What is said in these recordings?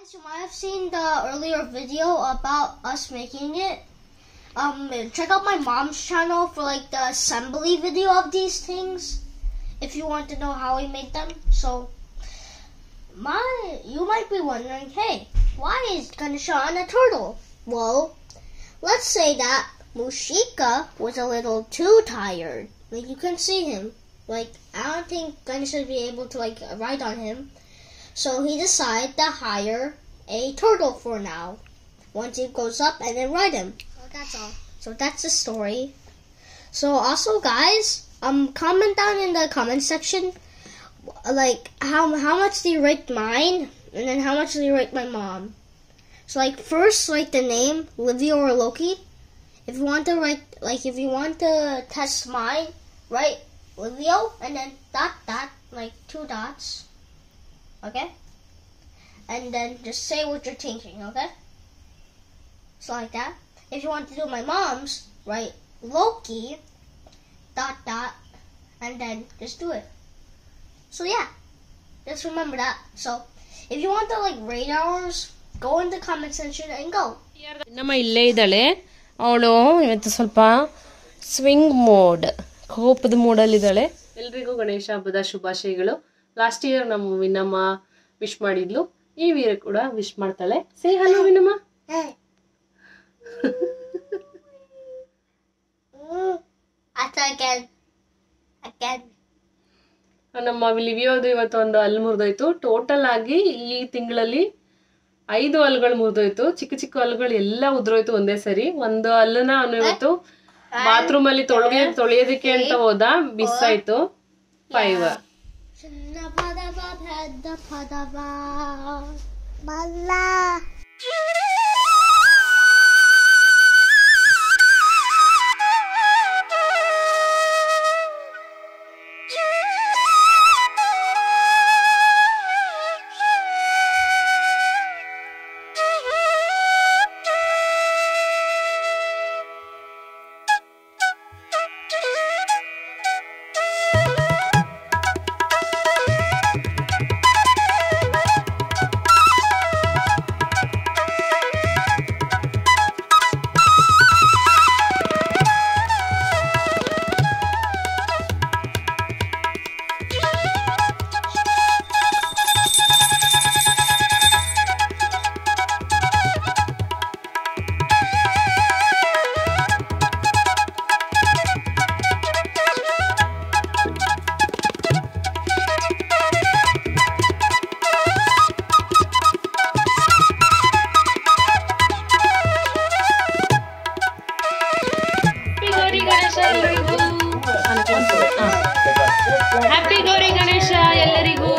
Guys, you might have seen the earlier video about us making it. Check out my mom's channel for like the assembly video of these things if you want to know how we made them. So, you might be wondering, hey, why is Ganesha on a turtle? Well, let's say that Mushika was a little too tired. Like, you can see him. Like, I don't think Ganesha would be able to like ride on him. So he decided to hire a turtle for now. Once he goes up and then ride him. So that's all. So that's the story. So also guys, comment down in the comment section like how much do you rate mine and then how much do you rate my mom. So like first write the name, Livio or Loki. If you want to write if you want to test mine, write Livio and then dot like 2 dots. Okay? And then just say what you're thinking, okay? So like that. If you want to do my mom's, write Loki, dot, and then just do it. So yeah, just remember that. So if you want to like rate ours, go in the comment section and go. ನಮ್ಮ ಇಲ್ಲೇ ಇದ್ದಾಳೆ ಅವಳು ಇವತ್ತು ಸ್ವಲ್ಪ swing mode ಕೋಪದ ಮೂಡಲ್ಲಿದ್ದಾಳೆ. ಎಲ್ರಿಗೂ ಗಣೇಶ ಹಬ್ಬದ ಶುಭಾಶಯಗಳು. ಲಾಸ್ಟ್ ಇಯರ್ ನಮ್ಮ ವಿನಮ್ಮ ವಿಶ್ ಮಾಡಿದ್ಲು, ಈ ವೀರ ಕೂಡ ವಿಶ್ ಮಾಡ್ತಾಳೆ. ಸೇ ಹಲೋ ವಿನಮ್ಮ. ನಮ್ಮ ಲಿವಿಯೋದು ಇವತ್ತು ಒಂದು ಹಲ್ಲು ಮುರಿದೋಯ್ತು. ಟೋಟಲ್ ಆಗಿ ಈ ತಿಂಗಳಲ್ಲಿ 5 ಹಲ್ಲುಗಳು ಮುರಿದೋಯ್ತು. ಚಿಕ್ಕ ಚಿಕ್ಕ ಹಲ್ಲುಗಳು ಎಲ್ಲ ಉದ್ರೋಯ್ತು ಒಂದೇ ಸರಿ. ಒಂದು ಹಲ್ಲನ್ನ ಅವನು ಇವತ್ತು ಬಾತ್ರೂಮ್ ಅಲ್ಲಿ ತೊಳೆಯೋದಕ್ಕೆ ಅಂತ ಹೋದ, ಬಿಸಾಯ್ತು. 5 ಹ್ಯಾಪಿ ಗೌರಿ ಗಣೇಶ ಎಲ್ಲರಿಗೂ.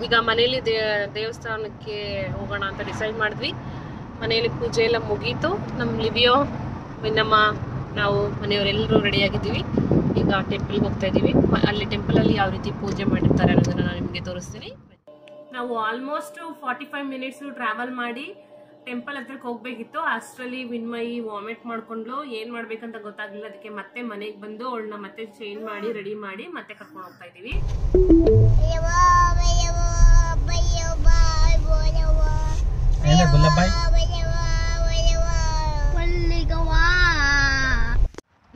ಈಗ ಮನೇಲಿ ದೇವಸ್ಥಾನಕ್ಕೆ ಹೋಗೋಣ ಅಂತ ಡಿಸೈಡ್ ಮಾಡಿದ್ವಿ. ಮನೆಯಲ್ಲಿ ಪೂಜೆ ಎಲ್ಲ ಮುಗೀತು. ನಮ್ಮ ಲಿವಿಯೋ ವಿನಮ್ಮ ನಾವು ಮನೆಯವರೆಲ್ಲರೂ ರೆಡಿ ಆಗಿದ್ದೀವಿ. ಈಗ ಟೆಂಪಲ್ಗೆ ಹೋಗ್ತಾ ಇದ್ದೀವಿ. ಅಲ್ಲಿ ಟೆಂಪಲಲ್ಲಿ ಯಾವ ರೀತಿ ಪೂಜೆ ಮಾಡಿರ್ತಾರೆ ಅನ್ನೋದನ್ನ ನಾನು ನಿಮಗೆ ತೋರಿಸ್ತೀನಿ. ನಾವು ಆಲ್ಮೋಸ್ಟ್ 45 ಮಿನಿಟ್ಸ್ ಟ್ರಾವೆಲ್ ಮಾಡಿ ಟೆಂಪಲ್ ಹತ್ರಕ್ಕೆ ಹೋಗ್ಬೇಕಿತ್ತು. ಅಷ್ಟರಲ್ಲಿ ವಿನ್ಮಯಿ ವಾಮಿಟ್ ಮಾಡ್ಕೊಂಡ್ಲು. ಏನ್ ಮಾಡ್ಬೇಕಂತ ಗೊತ್ತಾಗ್ಲಿಲ್ಲ. ಅದಕ್ಕೆ ಮತ್ತೆ ಮನೆಗೆ ಬಂದು ಅವಳನ್ನ ಮತ್ತೆ ಚೇಂಜ್ ಮಾಡಿ ರೆಡಿ ಮಾಡಿ ಮತ್ತೆ ಕರ್ಕೊಂಡು ಹೋಗ್ತಾ ಇದೀವಿ.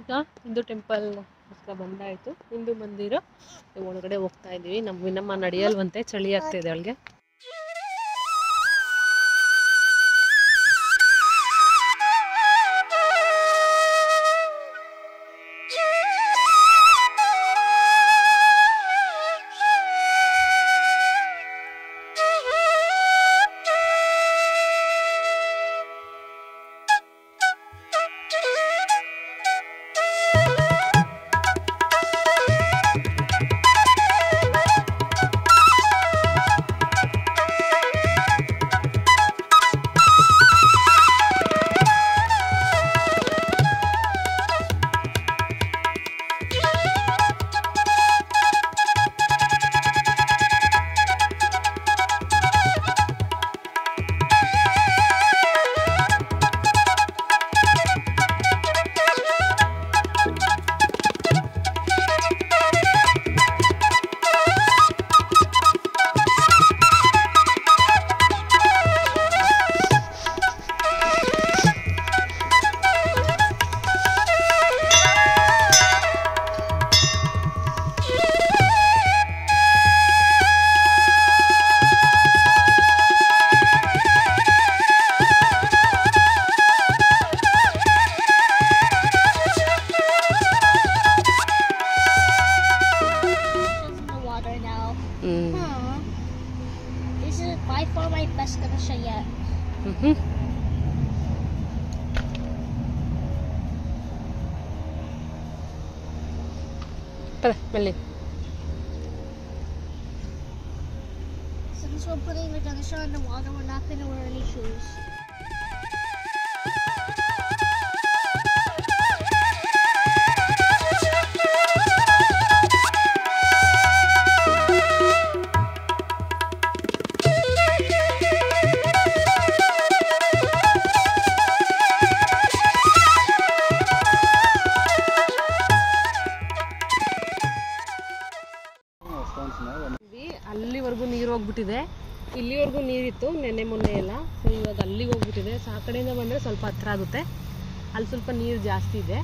ಈಗ ಹಿಂದೂ ಟೆಂಪಲ್ ಬಂದಾಯ್ತು. ಹಿಂದೂ ಮಂದಿರ ಒಳಗಡೆ ಹೋಗ್ತಾ ಇದೀವಿ. ನಮ್ಮ ನಡೆಯಲ್ವಂತೆ, ಚಳಿ ಆಗ್ತಿದೆ ಅವಳಿಗೆ. just gonna show yet. Melly. Since we're putting the dinosaur in the water, we're not gonna wear any shoes. ಅಲ್ಲಿವರೆಗೂ ನೀರು ಹೋಗ್ಬಿಟ್ಟಿದೆ. ಇಲ್ಲಿವರೆಗೂ ನೀರಿತ್ತು ನೆನ್ನೆ ಮೊನ್ನೆ ಎಲ್ಲ. ಸೊ ಇವಾಗ ಅಲ್ಲಿಗೆ ಹೋಗ್ಬಿಟ್ಟಿದೆ. ಸೊ ಆ ಕಡೆಯಿಂದ ಬಂದರೆ ಸ್ವಲ್ಪ ಹತ್ರ ಆಗುತ್ತೆ. ಅಲ್ಲಿ ಸ್ವಲ್ಪ ನೀರು ಜಾಸ್ತಿ ಇದೆ.